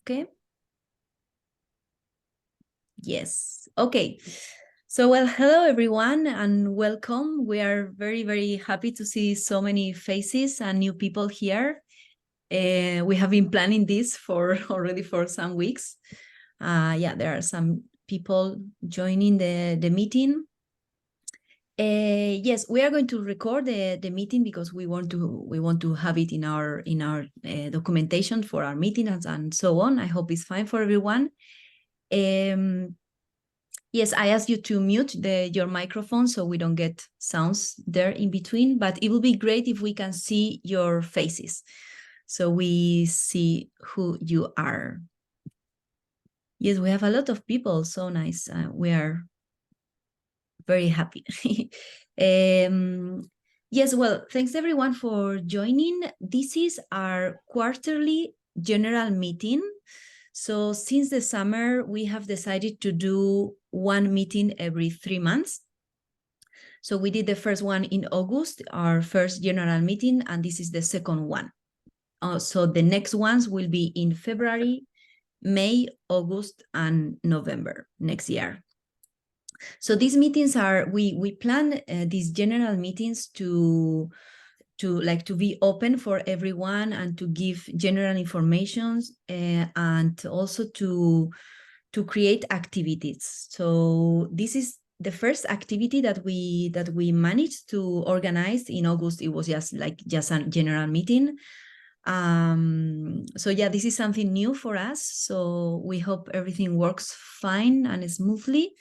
Okay. Yes. Okay. So, well, hello everyone and welcome. We are very, very happy to see so many faces and new people here. We have been planning this already for some weeks. Yeah, there are some people joining the meeting. Yes, we are going to record the meeting because we want to have it in our documentation for our meeting and so on. I hope it's fine for everyone. Yes, I asked you to mute your microphone so we don't get sounds there in between, but it would be great if we can see your faces so we see who you are. Yes, we have a lot of people, so nice. We are very happy. Yes, well, thanks everyone for joining. This is our quarterly general meeting. So since the summer, we have decided to do one meeting every 3 months. So we did the first one in August, our first general meeting, and this is the second one. So the next ones will be in February, May, August, and November next year. So these meetings are, we plan these general meetings to be open for everyone and to give general information and also to create activities. So this is the first activity that we managed to organize in August. It was just a general meeting. So yeah, this is something new for us. So we hope everything works fine and smoothly.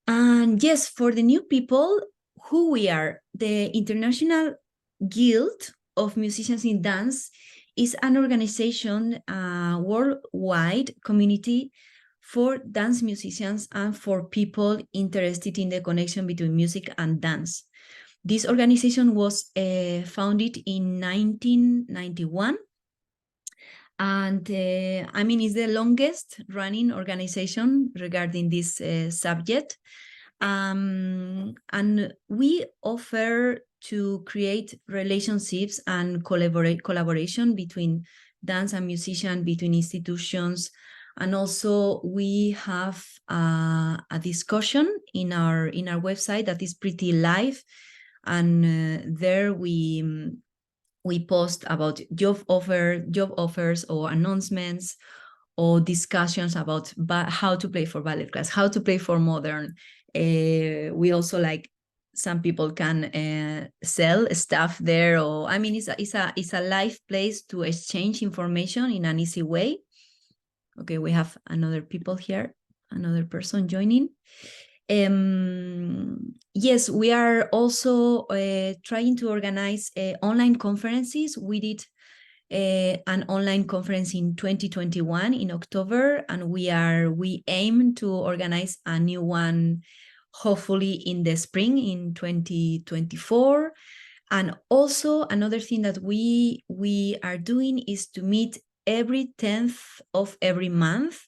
And yes, for the new people, who we are, the International Guild of Musicians in Dance is an organization, worldwide community for dance musicians and for people interested in the connection between music and dance. This organization was founded in 1991. And I mean, it's the longest running organization regarding this subject. And we offer to create relationships and collaboration between dance and musician, between institutions. And also we have a discussion in our website that is pretty live. And there we post about job offers or announcements or discussions about how to play for ballet class, how to play for modern. We also some people can sell stuff there, or I mean, it's a live place to exchange information in an easy way. Okay, we have another person joining. Yes, we are also trying to organize online conferences. We did an online conference in 2021 in October, and we aim to organize a new one hopefully in the spring in 2024. And also another thing that we are doing is to meet every 10th of every month,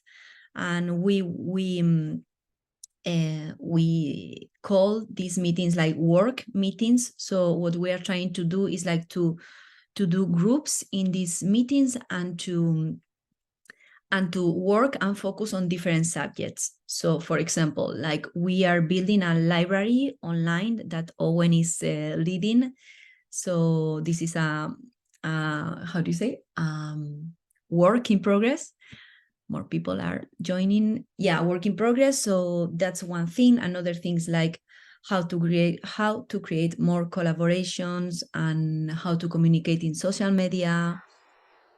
and we call these meetings like work meetings. So what we are trying to do is to do groups in these meetings and to work and focus on different subjects. So for example, we are building a library online that Owen is leading. So this is a how do you say, work in progress. More people are joining. Yeah, work in progress. So that's one thing. Another thing is how to create more collaborations and how to communicate in social media,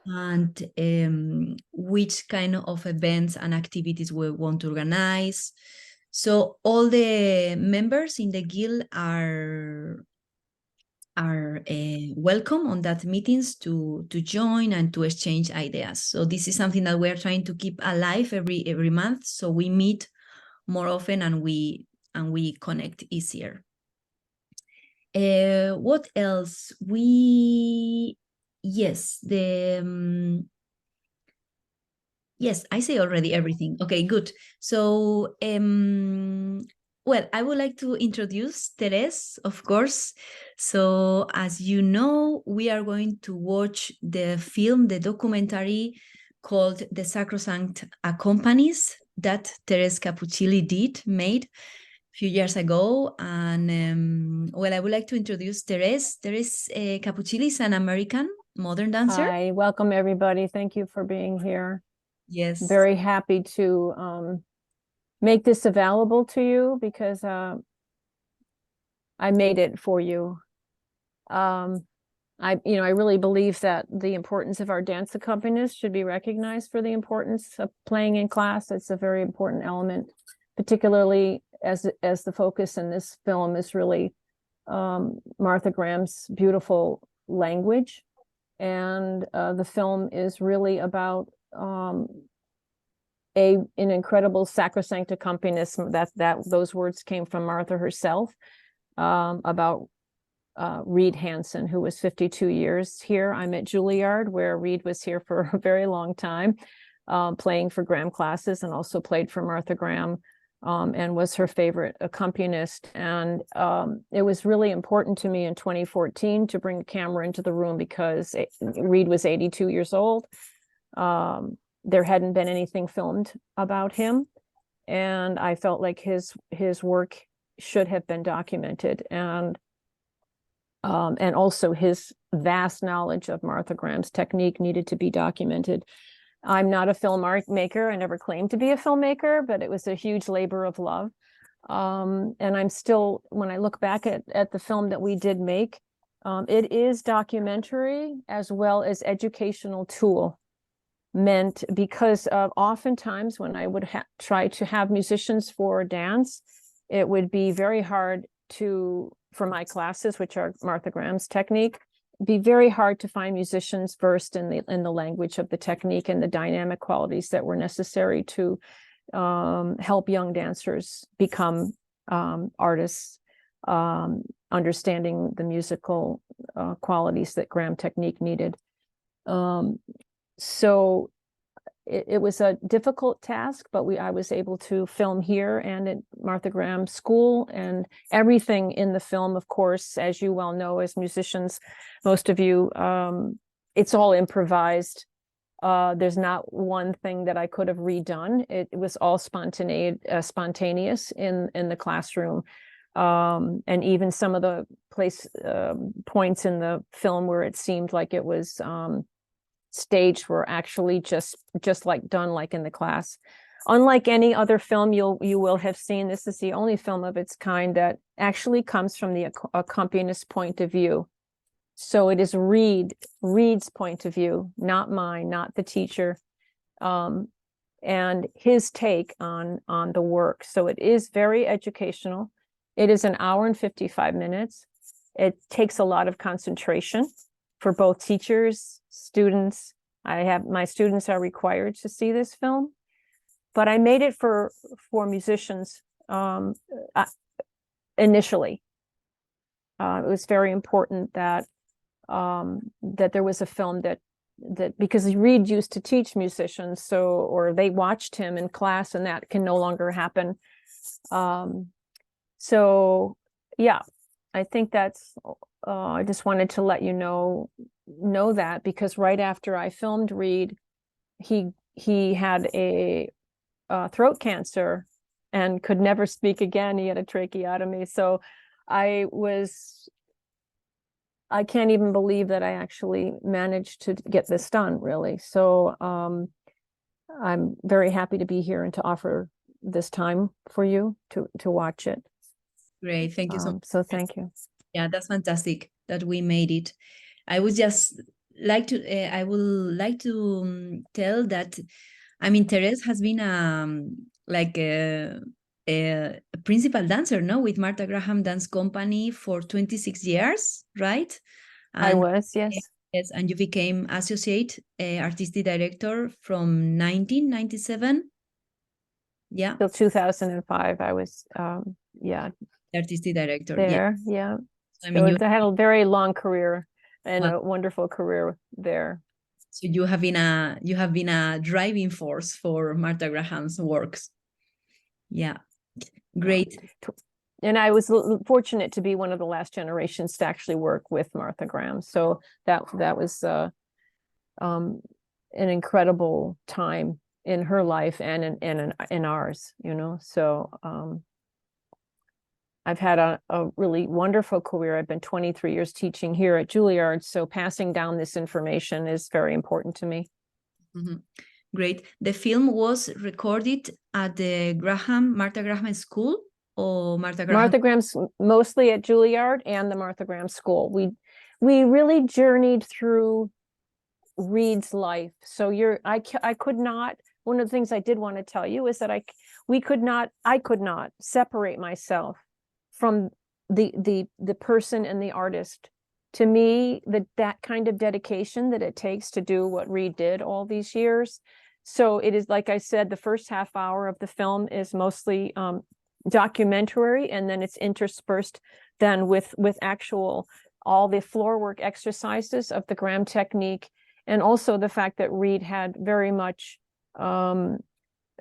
and which kind of events and activities we want to organize. So all the members in the guild are welcome on that meetings to join and to exchange ideas. So this is something that we're trying to keep alive every month. So we meet more often and we connect easier. What else? Yes, yes, I say already everything. Okay, good. So well, I would like to introduce Terese, of course. So as you know, we are going to watch the documentary called the Sacrosanct Accompanist that Terese Capucilli made a few years ago. And well, I would like to introduce Terese. Terese Capucilli is an American modern dancer. Hi, welcome everybody. Thank you for being here. Yes. Very happy to make this available to you because I made it for you. I really believe that the importance of our dance accompanists should be recognized for the importance of playing in class. It's a very important element, particularly as the focus in this film is really Martha Graham's beautiful language. And the film is really about an incredible sacrosanct accompanist. Those words came from Martha herself, about Reed Hansen, who was 52 years here. I'm at Juilliard, where Reed was here for a very long time, playing for Graham classes, and also played for Martha Graham, and was her favorite accompanist. And it was really important to me in 2014 to bring a camera into the room because Reed was 82 years old. There hadn't been anything filmed about him, and I felt like his work should have been documented, and also his vast knowledge of Martha Graham's technique needed to be documented. I'm not a filmmaker. I never claimed to be a filmmaker, but it was a huge labor of love. And I'm still, when I look back at the film that we did make, it is documentary as well as educational tool, meant because oftentimes when I would try to have musicians for dance, it would be very hard for my classes, which are Martha Graham's technique, be very hard to find musicians versed in the language of the technique and the dynamic qualities that were necessary to help young dancers become artists, understanding the musical qualities that Graham technique needed. So it was a difficult task, but I was able to film here and at Martha Graham School, and everything in the film, of course, as you well know, as musicians, most of you, it's all improvised. There's not one thing that I could have redone. It was all spontaneous in the classroom. And even some of the points in the film where it seemed like it was staged were actually just like done like in the class. Unlike any other film you will have seen, this is the only film of its kind that actually comes from the accompanist's point of view. So it is Reed's point of view, not mine, not the teacher, and his take on the work. So it is very educational. It is an hour and 55 minutes. It takes a lot of concentration for both teachers, students. My students are required to see this film, but I made it for musicians initially. It was very important that there was a film that because Reed used to teach musicians, or they watched him in class, and that can no longer happen. So yeah, I think that's. I just wanted to let you know that, because right after I filmed Reed, he had a throat cancer and could never speak again. He had a tracheotomy. So I can't even believe that I actually managed to get this done, really. So I'm very happy to be here and to offer this time for you to watch it. Great, thank you so much. So thank you. Yeah, that's fantastic that we made it. I would just like to, tell that, I mean, Terese has been like a principal dancer, no, with Martha Graham Dance Company for 26 years, right? And, I was, yes. Yes, and you became associate artistic director from 1997. Yeah. Till 2005, I was, yeah. Artistic director. There, yeah. I mean, I had a very long career and a wonderful career there. So you have been a driving force for Martha Graham's works. Yeah, great. And I was fortunate to be one of the last generations to actually work with Martha Graham. So that was an incredible time in her life and in ours, you know. So I've had a really wonderful career. I've been 23 years teaching here at Juilliard, so passing down this information is very important to me. Great. The film was recorded at the Martha Graham School, or Martha Graham's mostly at Juilliard and the Martha Graham School. We really journeyed through Reed's life. So I could not, one of the things I did want to tell you is that I could not separate myself from the person and the artist. To me, that kind of dedication that it takes to do what Reed did all these years. So it is, like I said, the first half hour of the film is mostly documentary, and then it's interspersed then with actual all the floor work exercises of the Graham technique, and also the fact that Reed had very much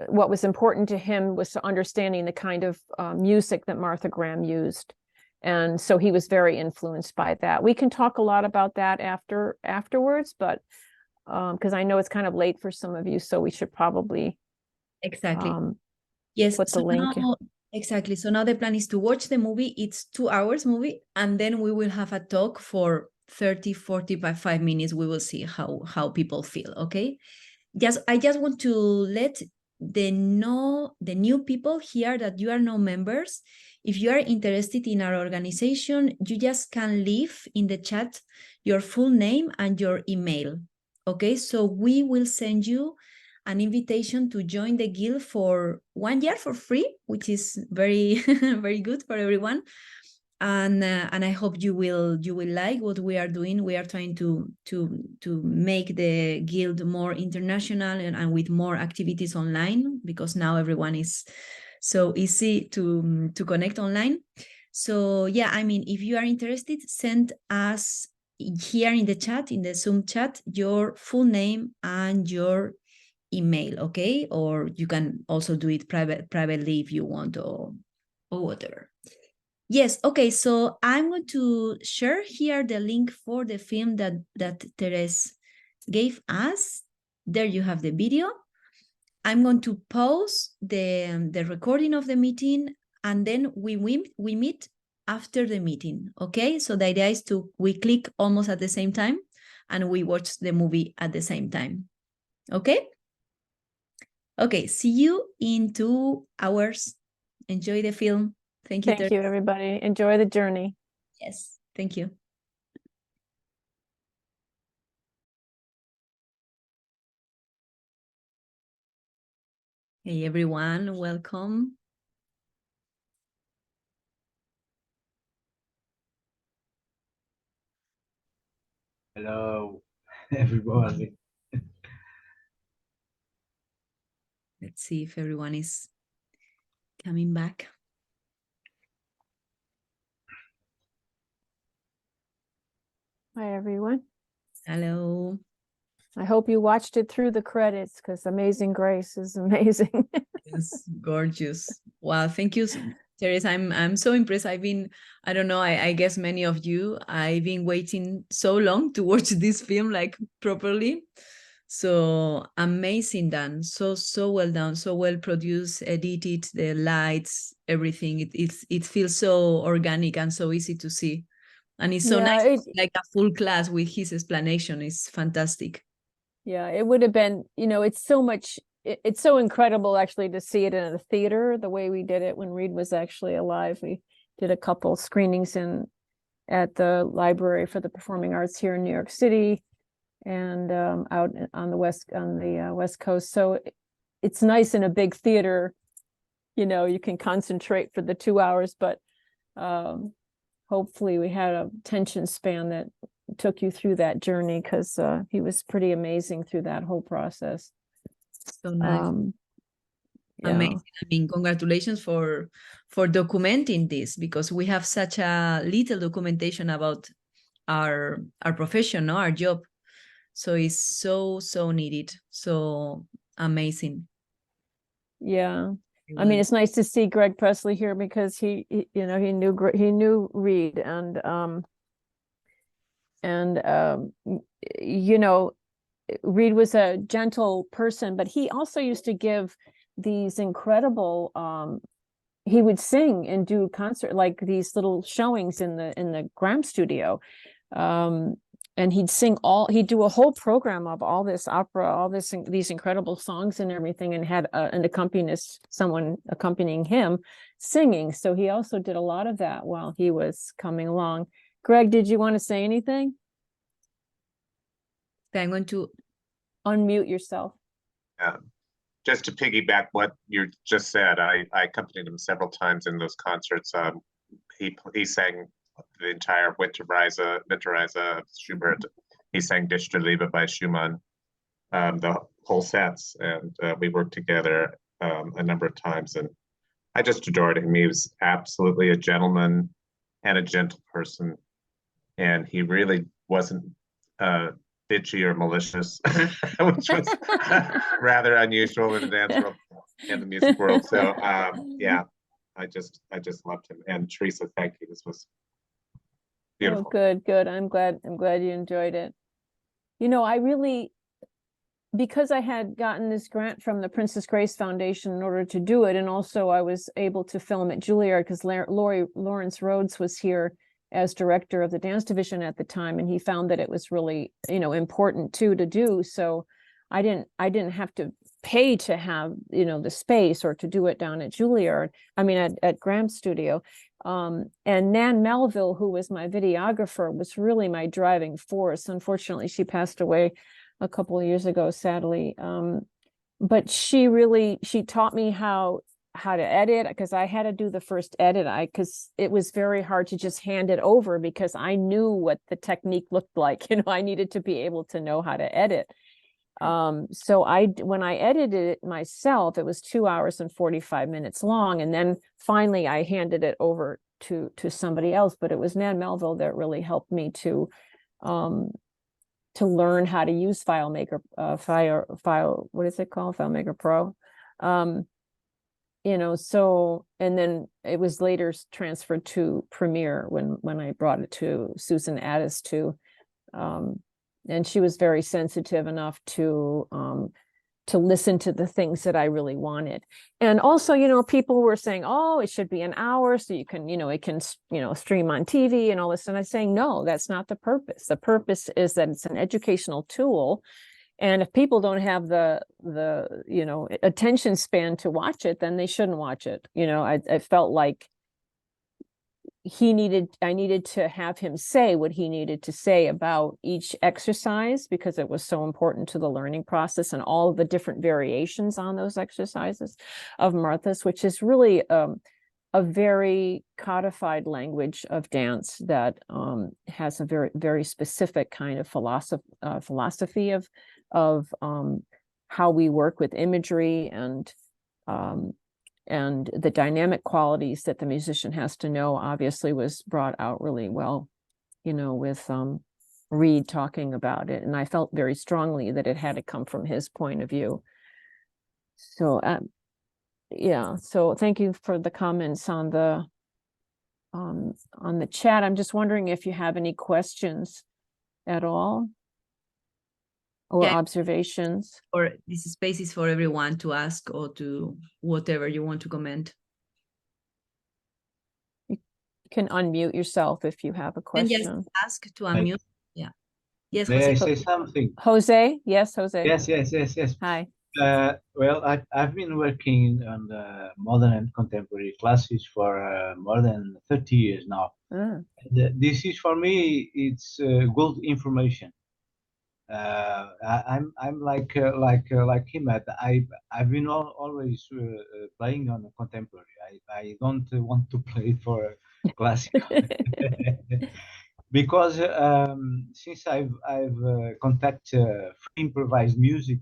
what was important to him was understanding the kind of music that Martha Graham used. And so he was very influenced by that. We can talk a lot about that afterwards, but because I know it's kind of late for some of you, so we should probably yes, put the link. Exactly. So now the plan is to watch the movie. It's 2 hours movie, and then we will have a talk for 30, 45 minutes. We will see how people feel. Okay. I just want to let the new people here that you are no members. If you are interested in our organization, you just can leave in the chat your full name and your email. Okay, so we will send you an invitation to join the guild for 1 year for free, which is very, very good for everyone. And I hope you will like what we are doing. We are trying to make the guild more international and with more activities online, because now everyone is so easy to connect online. So yeah, I mean, if you are interested, send us here in the chat, in the Zoom chat, your full name and your email, okay? Or you can also do it privately if you want, or whatever. Yes, okay, so I'm going to share here the link for the film that Terese gave us. There you have the video. I'm going to pause the recording of the meeting, and then we meet after the meeting, okay? So the idea is we click almost at the same time, and we watch the movie at the same time, okay? Okay, see you in 2 hours. Enjoy the film. Thank you. Thank you, everybody. Enjoy the journey. Yes, thank you. Hey, everyone, welcome. Hello, everyone. Let's see if everyone is coming back. Hi, everyone. Hello. I hope you watched it through the credits, because Amazing Grace is amazing. It's gorgeous. Wow, thank you, Terese. I'm so impressed. I don't know, I guess many of you, I've been waiting so long to watch this film like properly. So amazing done. So well done, so well produced, edited, the lights, everything. It feels so organic and so easy to see. And it's so nice, like a full class with his explanation. It's fantastic. Yeah, it would have been, it's so much, it's so incredible actually to see it in a theater, the way we did it when Reed was actually alive. We did a couple screenings at the Library for the Performing Arts here in New York City, and out on the West Coast. So it's nice in a big theater, you can concentrate for the 2 hours, but hopefully we had a attention span that took you through that journey, because he was pretty amazing through that whole process. So nice. Yeah. Amazing. I mean, congratulations for documenting this, because we have such a little documentation about our profession, no? Our job. So it's so needed. So amazing. Yeah. I mean, it's nice to see Greg Presley here, because he knew Reed, and Reed was a gentle person, but he also used to give these incredible, he would sing and do concert, like these little showings in the Graham studio. And he'd do a whole program of all this opera, all these incredible songs and everything, and had an accompanist, someone accompanying him singing. So he also did a lot of that while he was coming along. Greg, did you want to say anything? I'm going to unmute yourself. Just to piggyback what you just said, I accompanied him several times in those concerts. He sang the entire Winterreise of Schubert. He sang Dich der Liebe by Schumann, the whole sets, and we worked together a number of times, and I just adored him. He was absolutely a gentleman and a gentle person, and he really wasn't bitchy or malicious, which was rather unusual in the dance world and the music world. So yeah, I just loved him. And Teresa, thank you. This was beautiful. Oh, good. I'm glad you enjoyed it. You know, I really, because I had gotten this grant from the Princess Grace Foundation in order to do it, and also I was able to film at Juilliard because Lawrence Rhodes was here as director of the dance division at the time, and he found that it was really, you know, important too to do. So I didn't have to pay to have, you know, the space or to do it down at Juilliard. I mean, at Graham's studio. And Nan Melville, who was my videographer, was really my driving force. Unfortunately, she passed away a couple of years ago, sadly. But she taught me how to edit, because I had to do the first edit. Because it was very hard to just hand it over, because I knew what the technique looked like. You know, I needed to be able to know how to edit. So when I edited it myself, it was 2 hours and 45 minutes long. And then finally I handed it over to somebody else, but it was Nan Melville that really helped me to learn how to use FileMaker, what is it called? FileMaker Pro. You know, so, and then it was later transferred to Premiere when I brought it to Susan Addis too. And she was very sensitive enough to listen to the things that I really wanted. And also, you know, people were saying, oh, it should be an hour so you can, you know, it can, you know, stream on TV and all this. And I'm saying, no, that's not the purpose. The purpose is that it's an educational tool. And if people don't have the you know, attention span to watch it, then they shouldn't watch it. You know, I felt like I needed to have him say what he needed to say about each exercise, because it was so important to the learning process and all the different variations on those exercises of Martha's, which is really a very codified language of dance that has a very, very specific kind of philosophy of how we work with imagery and the dynamic qualities that the musician has to know. Obviously was brought out really well, you know, with Reed talking about it. And I felt very strongly that it had to come from his point of view. So, yeah, so thank you for the comments on the chat. I'm just wondering if you have any questions at all or observations. Or this space is for everyone to ask or to whatever you want to comment. You can unmute yourself if you have a question. And just ask to unmute. Yeah. Yes, May Jose. I say something? Jose? Yes, Jose. Yes. Hi. Well, I've been working on the modern and contemporary classes for more than 30 years now. And, this is, for me, it's good information. I'm like him. I've been always playing on the contemporary. I don't want to play for classical. Because since I've contacted free improvised music,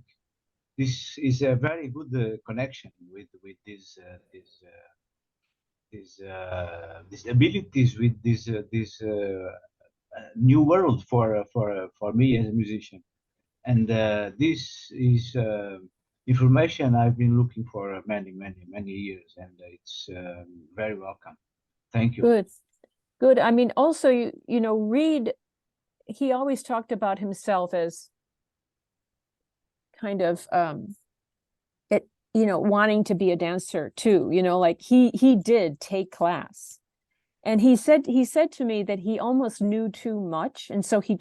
this is a very good connection with these abilities, with this new world for me as a musician. And this is information I've been looking for many years, and it's very welcome. Thank you. Good. I mean, also, you know, Reed, he always talked about himself as kind of wanting to be a dancer too, like he did take class. And he said to me that he almost knew too much, and so he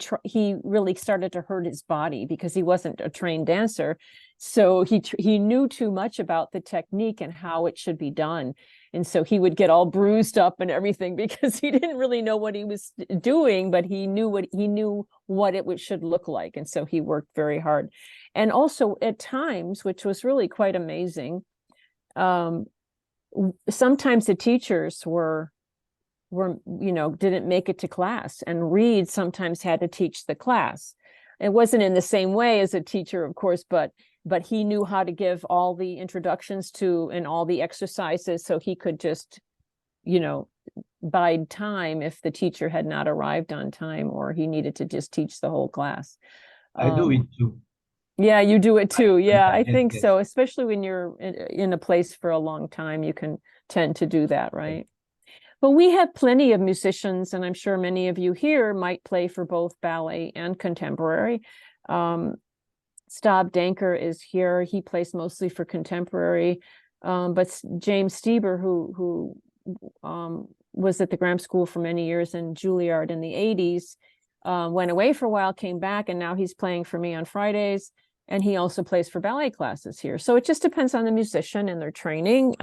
really started to hurt his body because he wasn't a trained dancer. So he knew too much about the technique and how it should be done, and so he would get all bruised up and everything because he didn't really know what he was doing, but he knew what it should look like, and so he worked very hard. And also at times, which was really quite amazing, sometimes the teachers were didn't make it to class, and Reed sometimes had to teach the class. It wasn't in the same way as a teacher, of course, but he knew how to give all the introductions to and all the exercises, so he could just bide time if the teacher had not arrived on time, or he needed to just teach the whole class. I do it too. Yeah, you do it too. Yeah, I think yes. so, especially when you're in a place for a long time, you can tend to do that, right? But we have plenty of musicians, and I'm sure many of you here might play for both ballet and contemporary. Stab Danker is here. He plays mostly for contemporary. But James Stieber, who was at the Graham School for many years and Juilliard in the 80s, went away for a while, came back, and now he's playing for me on Fridays. And he also plays for ballet classes here. So it just depends on the musician and their training.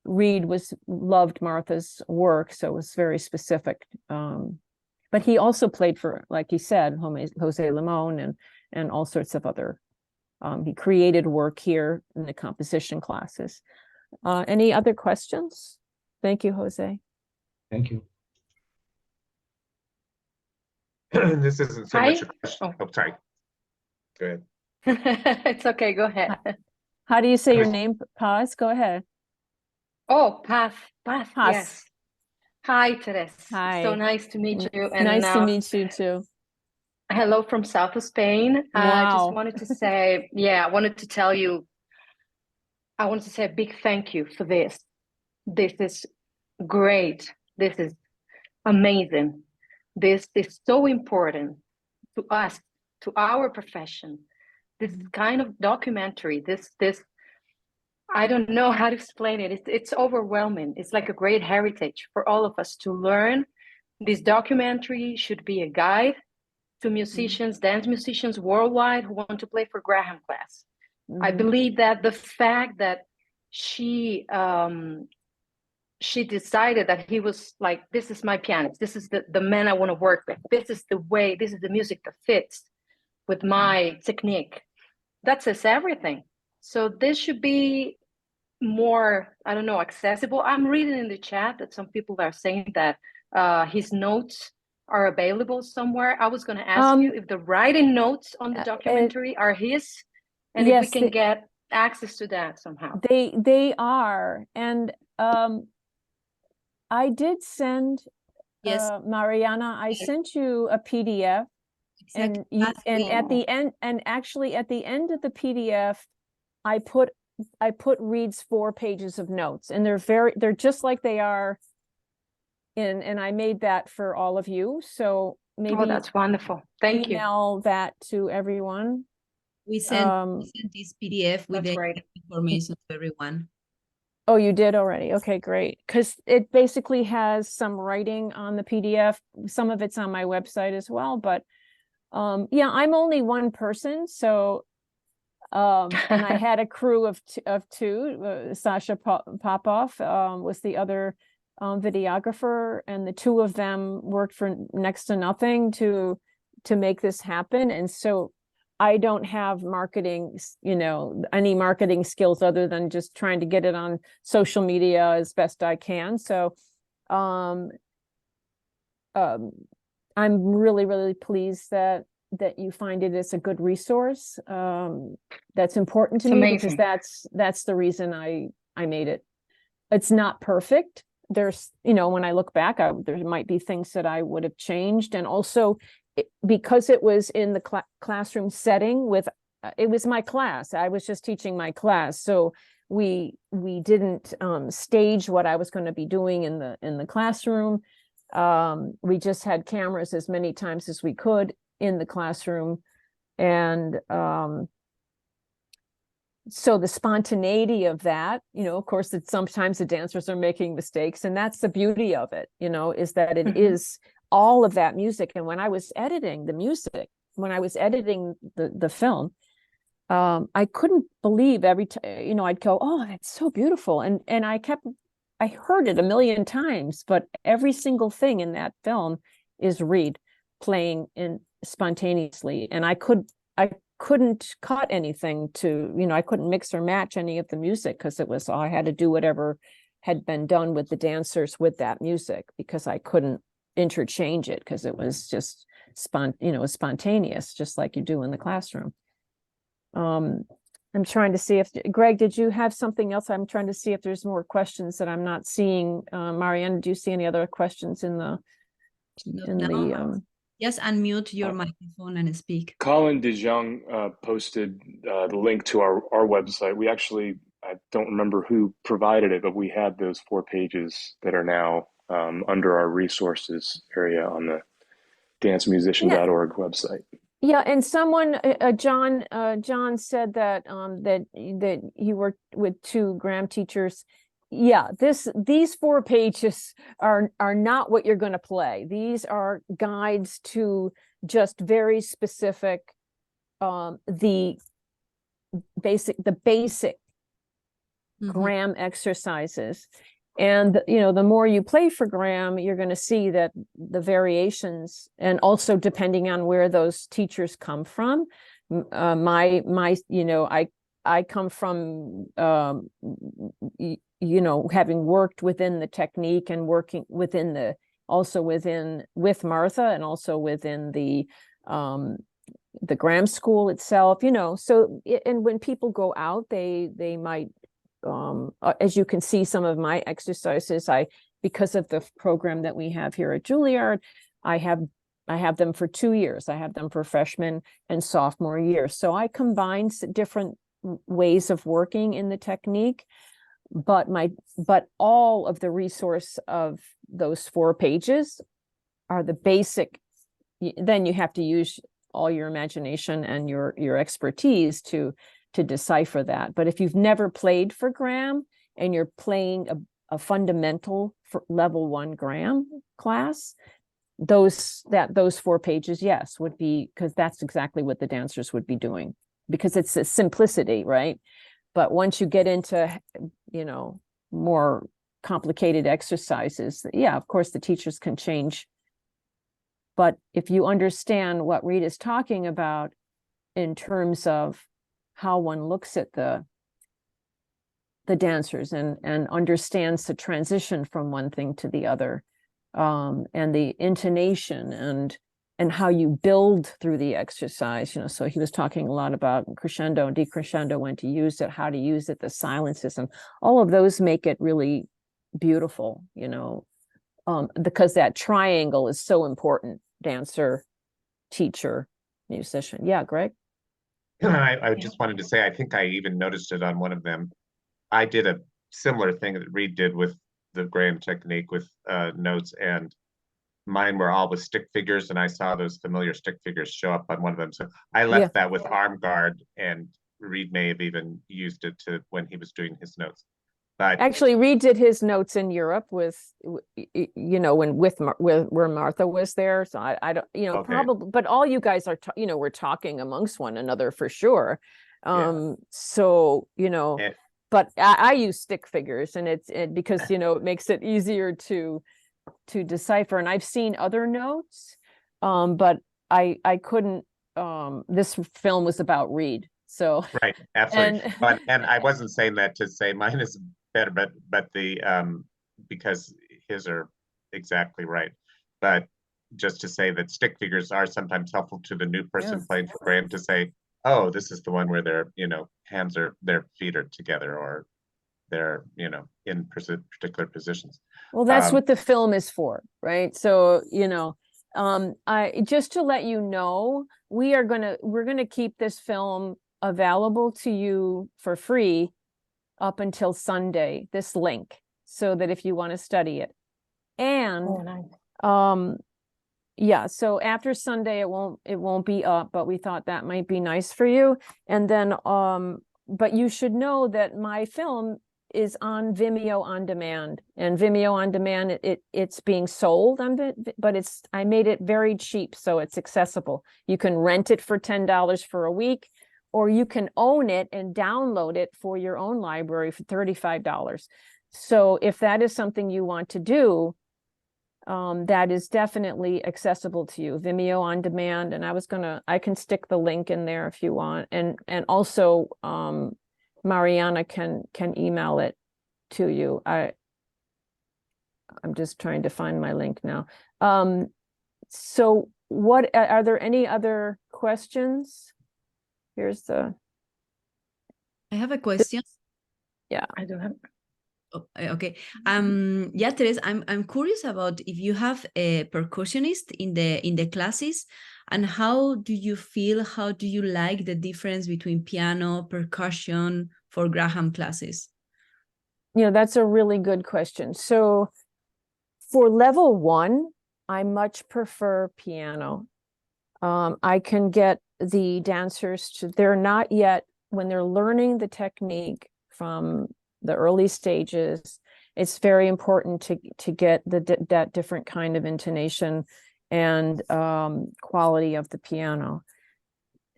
Reed loved Martha's work, so it was very specific. But he also played for, like he said, Jose Limon and all sorts of other. He created work here in the composition classes. Any other questions? Thank you, Jose. Thank you. This isn't so much a question. Oh. Oh, sorry. Go ahead. It's okay, go ahead. How do you say your name, Paz? Go ahead. Oh, Paz, Paz. yes. Hi, Terese. Hi. So nice to meet you. And nice to meet you too. Hello from south of Spain. I just wanted to say, I wanted to tell you, I wanted to say a big thank you for this. This is great. This is amazing. This is so important to us, to our profession. This kind of documentary, this I don't know how to explain it. It's overwhelming. It's like a great heritage for all of us to learn. This documentary should be a guide to musicians, dance musicians worldwide who want to play for Graham class. I believe that the fact that she decided that he was like, this is my pianist, this is the man I want to work with, this is the way, this is the music that fits with my technique. That says everything. So this should be more, I don't know, accessible. I'm reading in the chat that some people are saying that his notes are available somewhere. I was going to ask you if the writing notes on the documentary are his, and yes, if we can get access to that somehow. They are, and I did send Mariana. I sent you a PDF, exactly. and at the end, and actually at the end of the PDF, I put Reed's 4 pages of notes, and they're just like they are and I made that for all of you. So maybe that's wonderful. Thank you. Email that to everyone. We sent this PDF with the information to everyone. Oh, you did already? Okay, great. Because it basically has some writing on the PDF. Some of it's on my website as well. But yeah, I'm only one person, so and I had a crew of two. Sasha Popov was the other videographer, and the two of them worked for next to nothing to make this happen. And so I don't have marketing, any marketing skills other than just trying to get it on social media as best I can. So I'm really, really pleased that you find it as a good resource. That's important to me, amazing. Because that's the reason I made it. It's not perfect. There's, when I look back, there might be things that I would have changed. And also because it was in the classroom setting it was my class. I was just teaching my class. So we didn't stage what I was going to be doing in the classroom. We just had cameras as many times as we could in the classroom. And so the spontaneity of that, you know, of course, that sometimes the dancers are making mistakes, and that's the beauty of it, you know, is that it is all of that music. And when I was editing the music, when I was editing the film, I couldn't believe every time, you know, I'd go, oh, that's so beautiful. And I heard it a million times, but every single thing in that film is Reed playing in spontaneously. And I couldn't cut anything to, you know, I couldn't mix or match any of the music, because it was, I had to do whatever had been done with the dancers with that music, because I couldn't interchange it, because it was just spontaneous, just like you do in the classroom. I'm trying to see if, Greg, did you have something else? I'm trying to see if there's more questions that I'm not seeing. Marianne, do you see any other questions in the, Yes, unmute your microphone and speak. Colin De Jong posted the link to our website. We actually, I don't remember who provided it, but we had those 4 pages that are now under our resources area on the dancemusician.org website. Yeah, and someone, John said that that you worked with 2 Graham teachers. Yeah, these 4 pages are not what you're going to play. These are guides to just very specific, the basic Graham exercises. And, you know, the more you play for Graham, you're going to see that the variations, and also depending on where those teachers come from. My you know, I come from, you know, having worked within the technique and working within with Martha, and also within the Graham School itself, you know. So, and when people go out, they might, as you can see, some of my exercises, because of the program that we have here at Juilliard, I have them for 2 years. I have them for freshman and sophomore year. So I combine different ways of working in the technique, but all of the resource of those 4 pages are the basic. Then you have to use all your imagination and your expertise to decipher that. But if you've never played for Graham and you're playing a fundamental for level 1 Graham class, those 4 pages, yes, would be, because that's exactly what the dancers would be doing, because it's a simplicity, right? But once you get into, you know, more complicated exercises, yeah, of course the teachers can change. But if you understand what Reed is talking about in terms of how one looks at the dancers and understands the transition from one thing to the other, and the intonation and how you build through the exercise, you know. So he was talking a lot about crescendo and decrescendo, when to use it, how to use it, the silences, and all of those make it really beautiful, you know, because that triangle is so important: dancer, teacher, musician. Yeah, Greg? I just wanted to say, I think I even noticed it on one of them. I did a similar thing that Reed did with the Graham technique with notes, and mine were all with stick figures, and I saw those familiar stick figures show up on one of them. So I left that with arm guard, and Reed may have even used it when he was doing his notes. But actually, Reed did his notes in Europe with, you know, where Martha was there. So I don't, you know, okay. Probably, but all you guys are, you know, we're talking amongst one another for sure. So, you know, but I use stick figures, and it's because, you know, it makes it easier to decipher. And I've seen other notes, but I couldn't. This film was about Reed, so right, absolutely. And I wasn't saying that to say mine is better, but the because his are exactly right. But just to say that stick figures are sometimes helpful to the new person playing for Graham to say, oh, this is the one where their, you know, their feet are together, or they're, you know, in particular positions. Well, that's what the film is for, right? So, you know, I just to let you know, we're gonna keep this film available to you for free up until Sunday, this link, so that if you want to study it. And Yeah, so after Sunday it won't be up, but we thought that might be nice for you. And then but you should know that my film is on Vimeo on demand, and Vimeo on demand it's being sold on but I made it very cheap, so it's accessible. You can rent it for $10 for a week, or you can own it and download it for your own library for $35. So if that is something you want to do, that is definitely accessible to you, Vimeo on demand. And I can stick the link in there if you want. And also Mariana can email it to you. I'm just trying to find my link now. So are there any other questions? I have a question. Yeah, I do have. Oh, okay. Yeah, Terese, I'm curious about if you have a percussionist in the classes, and how do you like the difference between piano, percussion for Graham classes? That's a really good question. So for level 1, I much prefer piano. I can get the dancers they're not yet, when they're learning the technique from the early stages, it's very important to get that different kind of intonation and quality of the piano.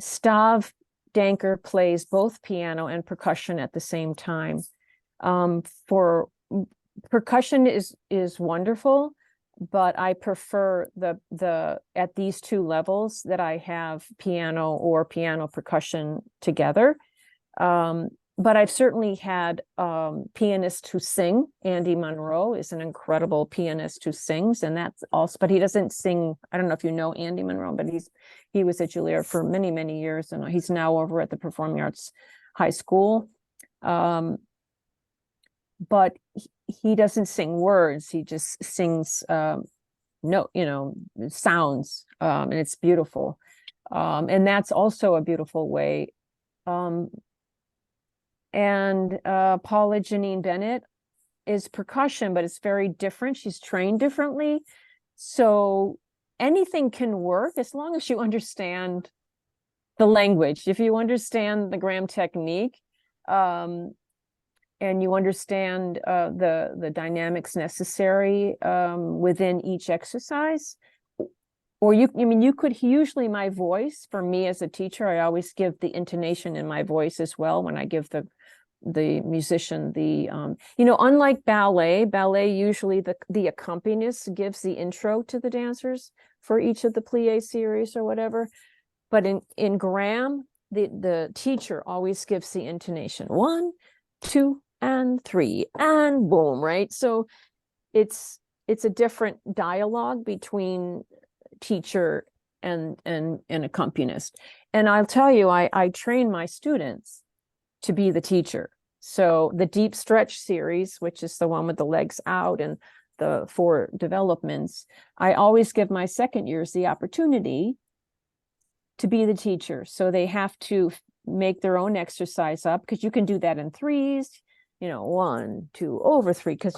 Stav Danker plays both piano and percussion at the same time. For percussion is wonderful, but I prefer the at these two levels that I have piano or piano percussion together. But I've certainly had pianists who sing. Andy Monroe is an incredible pianist who sings, and that's also, but he doesn't sing. I don't know if you know Andy Monroe, but he was at Juilliard for many, many years, and he's now over at the Performing Arts High School. But he doesn't sing words. He just sings sounds, and it's beautiful. And that's also a beautiful way. And Paula Janine Bennett is percussion, but it's very different. She's trained differently. So anything can work as long as you understand the language. If you understand the Graham technique, and you understand the dynamics necessary within each exercise, or you could usually, my voice, for me as a teacher, I always give the intonation in my voice as well when I give the musician unlike ballet usually the accompanist gives the intro to the dancers for each of the plie series or whatever. But in Graham, the teacher always gives the intonation 1, 2, and 3, and boom, right? So it's a different dialogue between teacher and accompanist. And I'll tell you, I train my students to be the teacher. So the deep stretch series, which is the one with the legs out and the 4 developments, I always give my second years the opportunity to be the teacher. So they have to make their own exercise up, because you can do that in 3s, 1, 2, over 3, because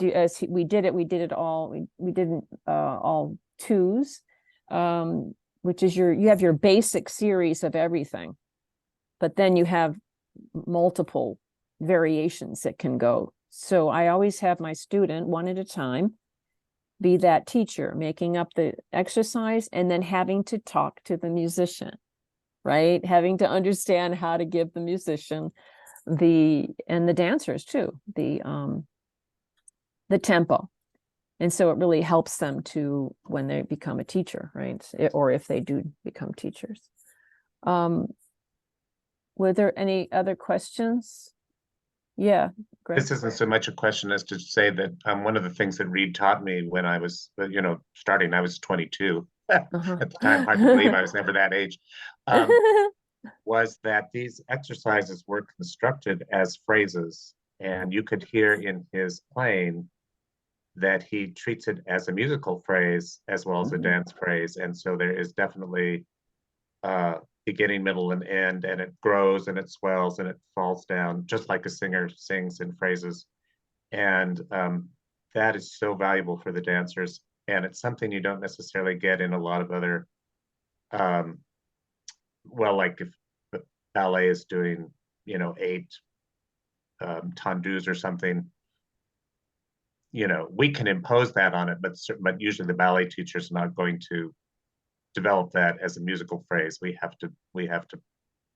we did it all, we didn't all 2s, which is you have your basic series of everything, but then you have multiple variations that can go. So I always have my student, one at a time, be that teacher, making up the exercise and then having to talk to the musician, right? Having to understand how to give the musician and the dancers too, the tempo. And so it really helps them to, when they become a teacher, right? Or if they do become teachers. Were there any other questions? Yeah, Greg. This isn't so much a question as to say that one of the things that Reed taught me when I was, starting, I was 22 at the time, hard to believe I was never that age, was that these exercises were constructed as phrases. And you could hear in his playing that he treats it as a musical phrase as well as a dance phrase. And so there is definitely beginning, middle, and end, and it grows and it swells and it falls down, just like a singer sings in phrases. And that is so valuable for the dancers. And it's something you don't necessarily get in a lot of other, well, like if ballet is doing, 8 tendus or something, we can impose that on it, but usually the ballet teacher is not going to develop that as a musical phrase. We have to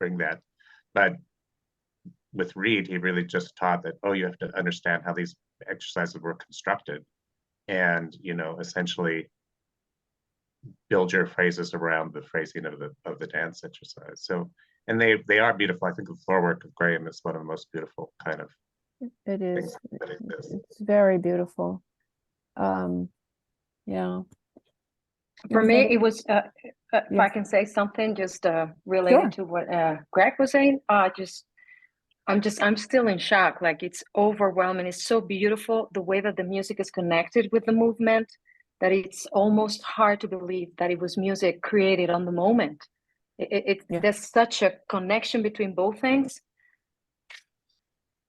bring that. But with Reed, he really just taught that, you have to understand how these exercises were constructed, and essentially build your phrases around the phrasing of the dance exercise. So, and they are beautiful. I think the floor work of Graham is one of the most beautiful kind of It is. things that exist. It's very beautiful. Yeah. For me, it was, if I can say something, just related to what Greg was saying, I'm still in shock. Like, it's overwhelming. It's so beautiful, the way that the music is connected with the movement, that it's almost hard to believe that it was music created on the moment. There's such a connection between both things.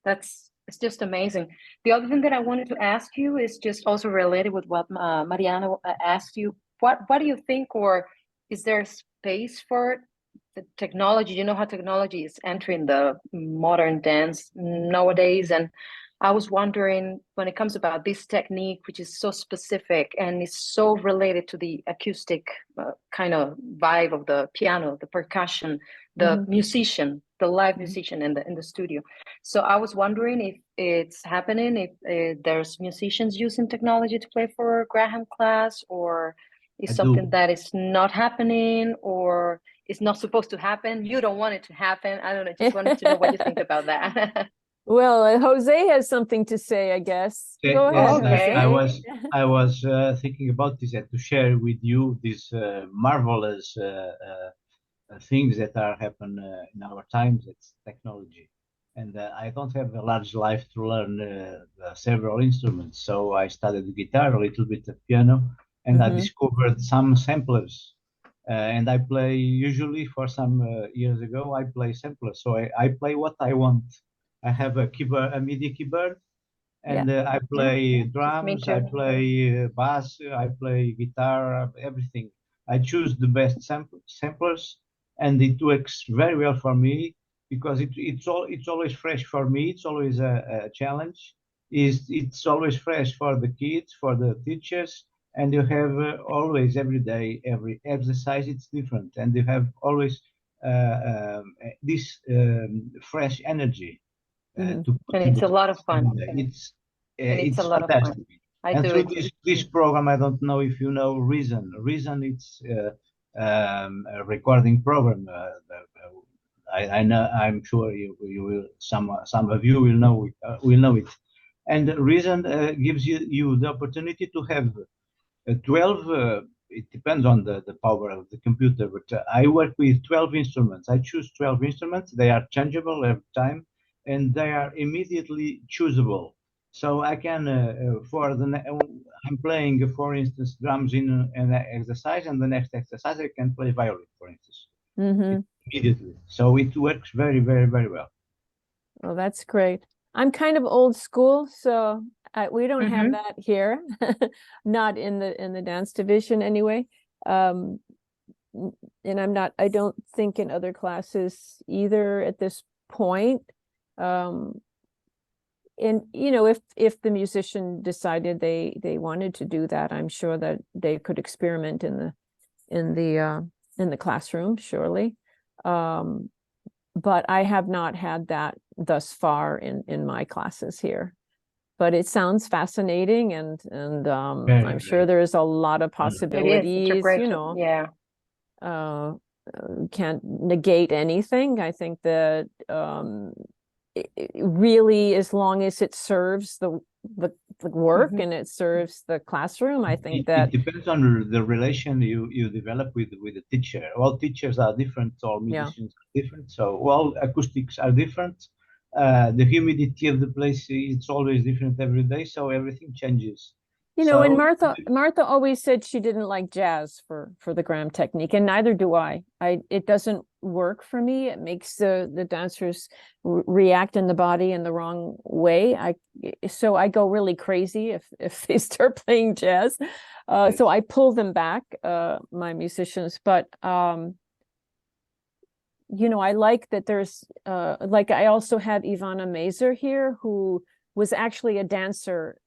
It's just amazing. The other thing that I wanted to ask you is just also related with what Mariana asked you. What do you think, or is there space for the technology? You know how technology is entering the modern dance nowadays, and I was wondering, when it comes about this technique, which is so specific and is so related to the acoustic kind of vibe of the piano, the percussion, the musician, the live musician in the studio. So I was wondering if it's happening, if there's musicians using technology to play for Graham class, or is something that is not happening, or is not supposed to happen. You don't want it to happen. I don't know. Just wanted to know what you think about that. Well, Jose has something to say, I guess. Go ahead, Okay. Jose. I was thinking about this and to share with you these marvelous things that are happen in our times. It's technology, and I don't have a large life to learn several instruments. So I studied guitar, a little bit of piano, and I discovered some samplers. And I play usually for some years ago, I play samplers. So I play what I want. I have a keyboard, a MIDI keyboard, and I play drums, I play bass, I play guitar, everything. I choose the best samplers, and it works very well for me because it's always fresh for me. It's always a challenge. It's always fresh for the kids, for the teachers, and you have always every day, every exercise, it's different, and you have always this fresh energy. And it's a lot of fun. It's a lot fantastic. of fun. And through this program, I don't know if you know Reason. Reason, it's a recording program. I know. I'm sure you will. Some of you will know it. And Reason gives you the opportunity to have 12. It depends on the power of the computer, but I work with 12 instruments. I choose 12 instruments. They are changeable every time, and they are immediately choosable. So I can, I'm playing, for instance, drums in an exercise, and the next exercise I can play violin, for instance, immediately. So it works very, very, very well. Well, that's great. I'm kind of old school, so we don't have that here, not in the dance division anyway. And I don't think in other classes either at this point. And if the musician decided they wanted to do that, I'm sure that they could experiment in the classroom, surely. But I have not had that thus far in my classes here. But it sounds fascinating, and I'm sure there's a lot of possibilities. Can't negate anything. I think that really, as long as it serves the work and it serves the classroom, I think it depends on the relation you develop with the teacher. All teachers are different, all musicians are different, so all acoustics are different. The humidity of the place, it's always different every day, so everything changes. You know, and So Martha always said she didn't like jazz for the Graham technique, and neither do I. It doesn't work for me. It makes the dancers react in the body in the wrong way. So I go really crazy if they start playing jazz. yes. So I pull them back, my musicians. But you know, I like that there's like I also have Ivana Mazer here, who was actually a dancer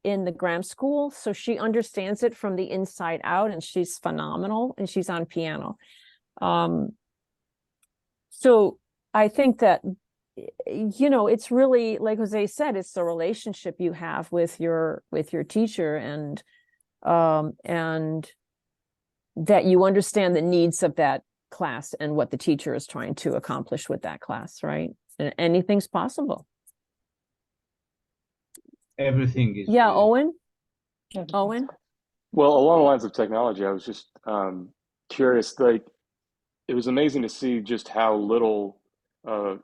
in the Graham School, so she understands it from the inside out, and she's phenomenal, and she's on piano. So I think that, you know, it's really, like Jose said, it's the relationship you have with your teacher, and that you understand the needs of that class and what the teacher is trying to accomplish with that class, right? And anything's possible. Everything is. Yeah, Owen? Owen? Well, along the lines of technology, I was just curious, like, it was amazing to see just how little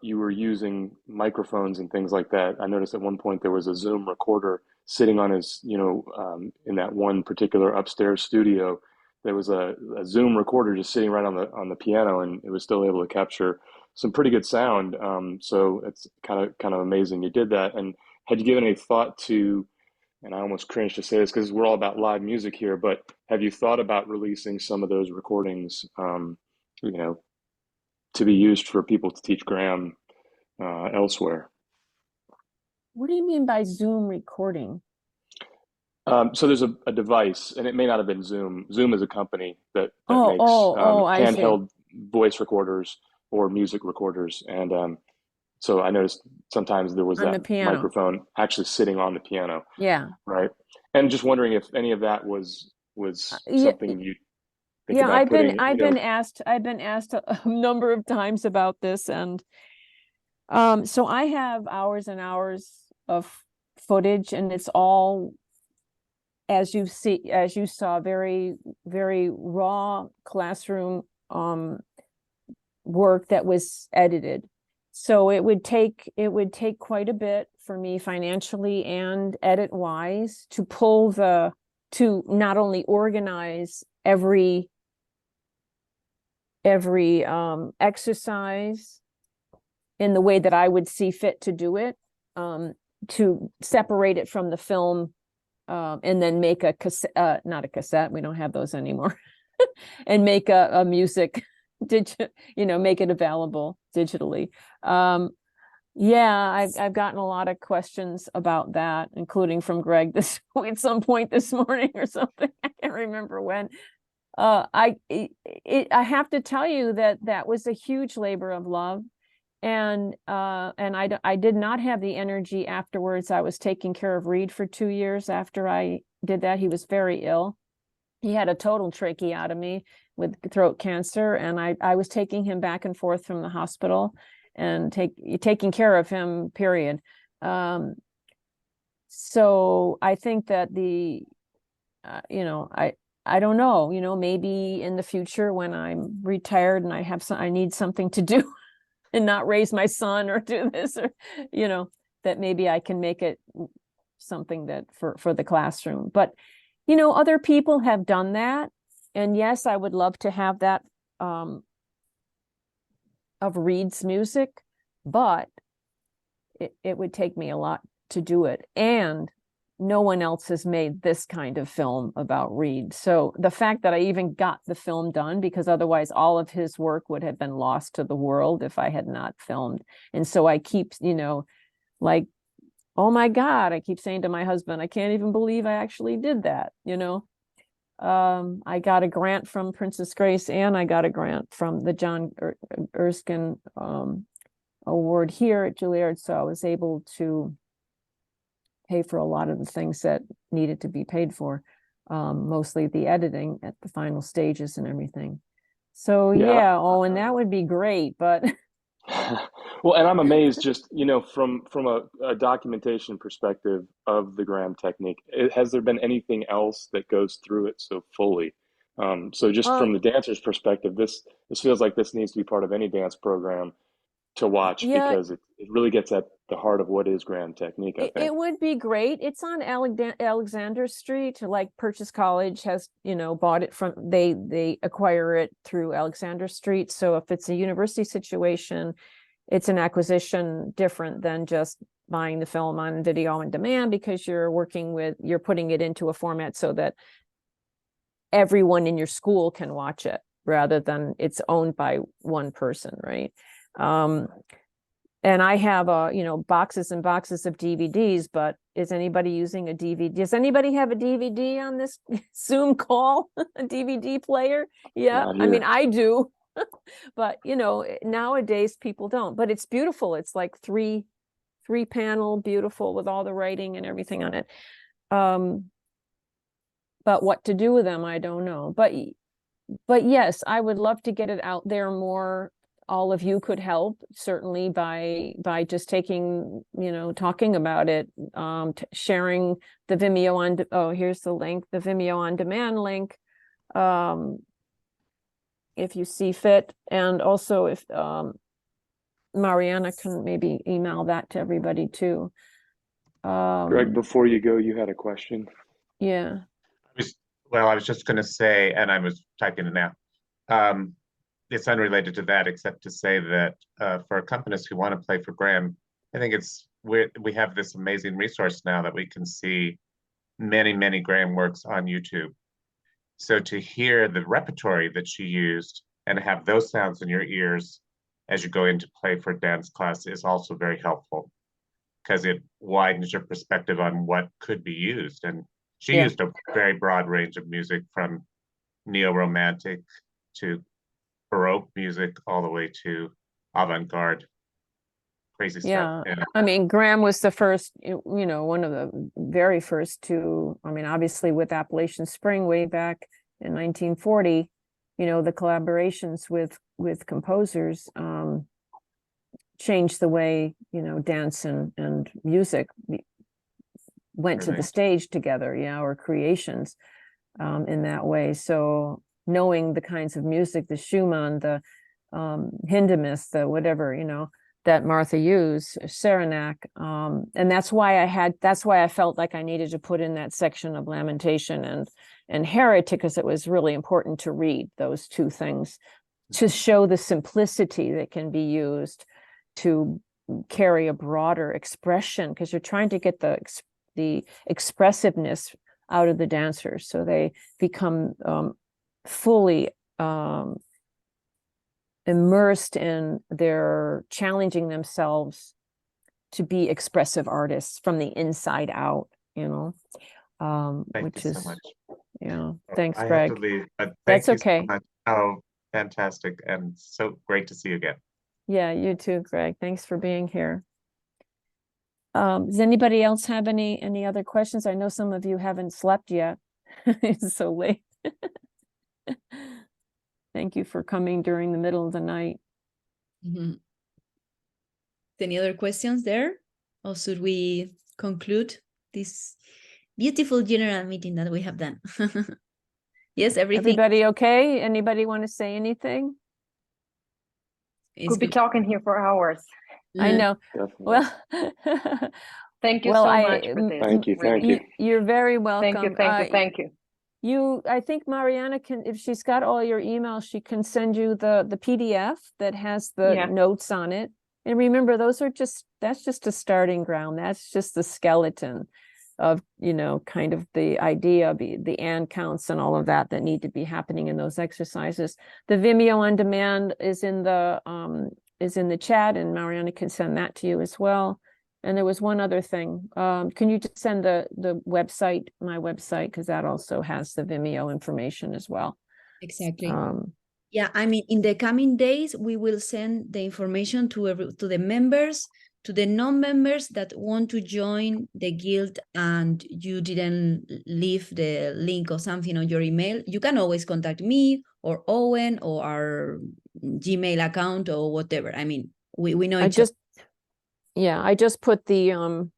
you were using microphones and things like that. I noticed at one point there was a Zoom recorder sitting on his, you know, in that one particular upstairs studio. There was a Zoom recorder just sitting right on the piano, and it was still able to capture some pretty good sound. So it's kind of amazing you did that. And had you given any thought to, and I almost cringe to say this because we're all about live music here, but have you thought about releasing some of those recordings, you know, to be used for people to teach Graham elsewhere? What do you mean by Zoom recording? So there's a device, and it may not have been Zoom. Zoom is a company that Oh, makes I see. handheld voice recorders or music recorders, and so I noticed sometimes there was On the that piano. microphone actually sitting on the piano, Yeah. right? And just wondering if any of that was Yeah, something you think yeah, about I've putting, been you know. asked a number of times about this, and so I have hours and hours of footage, and it's all, as you saw, very, very raw classroom work that was edited. So it would take quite a bit for me financially and edit wise to to not only organize every exercise in the way that I would see fit to do it, to separate it from the film, and then make a cassette, not a cassette, we don't have those anymore, and make a music, you know, make it available digitally. Yeah, I've gotten a lot of questions about that, including from Greg at some point this morning or something. I can't remember when. I have to tell you that was a huge labor of love, and I did not have the energy afterwards. I was taking care of Reed for 2 years after I did that. He was very ill. He had a total tracheotomy with throat cancer, and I was taking him back and forth from the hospital and taking care of him, period. So I think that you know, I don't know, you know, maybe in the future when I'm retired and I need something to do and not raise my son or do this, or, you know, that maybe I can make it something that for the classroom. But, you know, other people have done that. And yes, I would love to have that of Reed's music, but it would take me a lot to do it. And no one else has made this kind of film about Reed. So the fact that I even got the film done, because otherwise all of his work would have been lost to the world if I had not filmed. And so I keep, you know, like, oh my God, I keep saying to my husband, I can't even believe I actually did that, you know. I got a grant from Princess Grace, and I got a grant from the John Erskine Award here at Juilliard. So I was able to pay for a lot of the things that needed to be paid for, mostly the editing at the final stages and everything. So yeah, oh, and that would be great, but well, and I'm amazed just, you know, from a documentation perspective of the Graham technique, has there been anything else that goes through it so fully? So just from the dancer's perspective, this feels like this needs to be part of any dance program. to watch Yeah. because it really gets at the heart of what is Graham technique, I think. It would be great. It's on Alexander Street. Like Purchase College has, bought it from, they acquire it through Alexander Street. So if it's a university situation, it's an acquisition different than just buying the film on video on demand, because you're putting it into a format so that everyone in your school can watch it rather than it's owned by one person, right? And I have boxes and boxes of DVDs, but is anybody using a DVD? Does anybody have a DVD on this Zoom call? A DVD player? Yeah, Not I mean, here. I do. But nowadays people don't. But it's beautiful. It's like three panel, beautiful with all the writing and everything on it. But what to do with them, I don't know. But yes, I would love to get it out there more. All of you could help, certainly, by just taking, talking about it, sharing the Vimeo here's the link, the Vimeo on demand link, if you see fit. And also if Mariana can maybe email that to everybody too. Greg, before you go, you had a question. Yeah. I was just going to say, and I was typing it now. It's unrelated to that, except to say that for accompanists who want to play for Graham, I think we have this amazing resource now that we can see many, many Graham works on YouTube. So to hear the repertory that she used and have those sounds in your ears as you go into play for dance class is also very helpful, because it widens your perspective on what could be used. And she used a very broad range of music, from neo-romantic to Baroque music all the way to avant-garde. Crazy stuff. Yeah. I mean, Graham was the first, one of the very first to, obviously with Appalachian Spring way back in 1940, the collaborations with composers changed the way, dance and music went to the stage together, or creations in that way. So knowing the kinds of music, the Schumann, the Hindemith, the whatever, that Martha used, Saranac. And that's why I felt like I needed to put in that section of Lamentation and Heretic, because it was really important to read those two things to show the simplicity that can be used to carry a broader expression, because you're trying to get the expressiveness out of the dancers so they become fully immersed in their challenging themselves to be expressive artists from the inside out, Thank you so much. Thanks, I Greg. have to leave, but That's thank you okay. so much. Oh, fantastic, and so great to see you again. Yeah, you too, Greg. Thanks for being here. Does anybody else have any other questions? I know some of you haven't slept yet. It's so late. Thank you for coming during the middle of the night. Mm-hmm. Any other questions there? Or should we conclude this beautiful general meeting that we have done? Yes, everything. Everybody okay? Anybody want to say anything? We'll be talking here for hours. I know. Definitely. Well, thank you so much for this. Thank you. Thank you. You're very welcome. Thank you. I think Mariana can, if she's got all your emails, she can send you the PDF that has the notes on it. And remember, that's just a starting ground. That's just the skeleton of, kind of the idea, the and counts and all of that need to be happening in those exercises. The Vimeo on demand is in the chat, and Mariana can send that to you as well. And there was one other thing. Can you just send the website, my website, because that also has the Vimeo information as well. Exactly. Yeah, in the coming days, we will send the information to the members, to the non-members that want to join the guild and you didn't leave the link or something on your email. You can always contact me or Owen or our Gmail account or whatever. We know each other. I just put the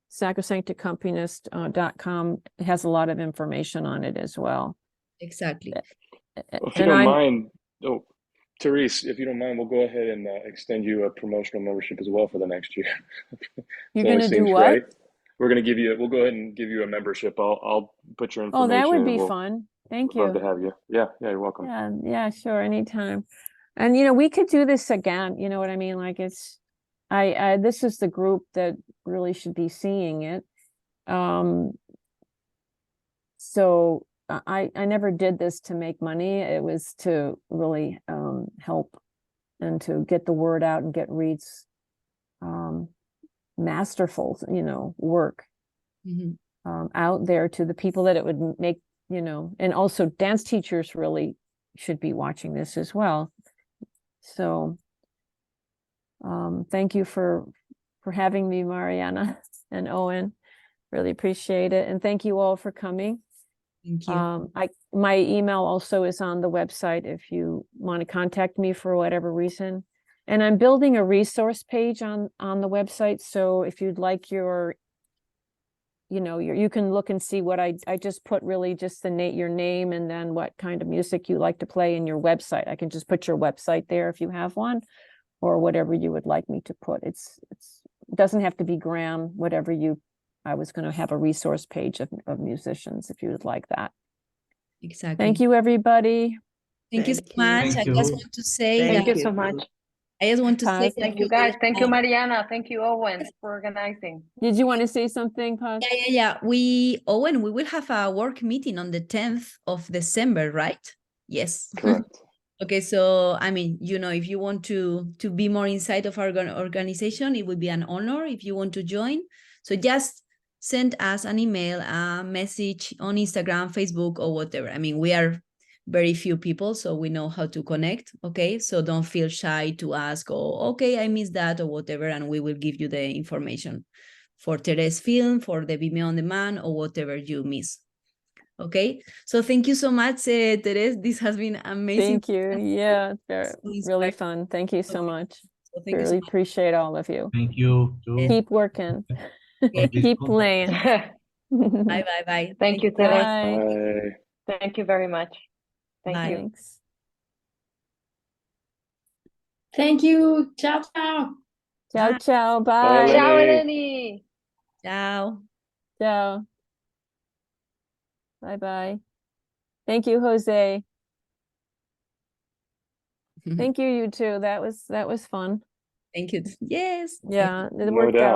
Sacrosanct Accompanist.com. It has a lot of information on it as well. Exactly. If you don't mind, Terese, if you don't mind, we'll go ahead and extend you a promotional membership as well for the next year. You're going to do what? Right. We'll go ahead and give you a membership. I'll put your information. Oh, that would be we'll fun. Thank love you. to have you. Yeah, you're welcome. Yeah, sure, anytime. And we could do this again, you know what I mean? Like this is the group that really should be seeing it. So I never did this to make money. It was to really help and to get the word out and get Reed's masterful, work out there to the people that it would make, and also dance teachers really should be watching this as well. So thank you for having me, Mariana and Owen. Really appreciate it. And thank you all for coming. Thank you. My email also is on the website if you want to contact me for whatever reason. And I'm building a resource page on the website. So if you'd like you can look and see what I just put, really just your name and then what kind of music you like to play in your website. I can just put your website there if you have one, or whatever you would like me to put. It doesn't have to be Graham, whatever I was going to have a resource page of musicians if you would like that. Exactly. Thank you, everybody. Thank you so much. Thank I you. just want to say Thank that you so much. I just want to say that Thank you guys. Thank you, Mariana. Thank you, Owen, for organizing. Did you want to say something, Paz? Yeah. Owen, we will have a work meeting on the 10th of December, right? Yes. Correct. Okay, so I mean, if you want to be more inside of our organization, it would be an honor if you want to join. So just send us an email, a message on Instagram, Facebook, or whatever. I mean, we are very few people, so we know how to connect. Okay, so don't feel shy to ask, okay, I missed that or whatever, and we will give you the information for Terese Film, for the Vimeo on Demand, or whatever you miss. Okay, so thank you so much, Terese. This has been amazing. Thank you. Yeah, really fun. Thank you so much. So thank you really so much. appreciate all of you. Thank you too. Keep working. Keep playing. Bye. Thank you, Terese. Bye. Thank you very much. Thank Bye. you. Thanks. Thank you. Ciao, ciao. Ciao, Bye. ciao. Bye, Bye. Ciao, Eleni. Eleni. Ciao. Ciao. Bye. Thank you, Jose. Thank you, you too. That was fun. Thank you. Yes. Yeah, it No worked doubt. out.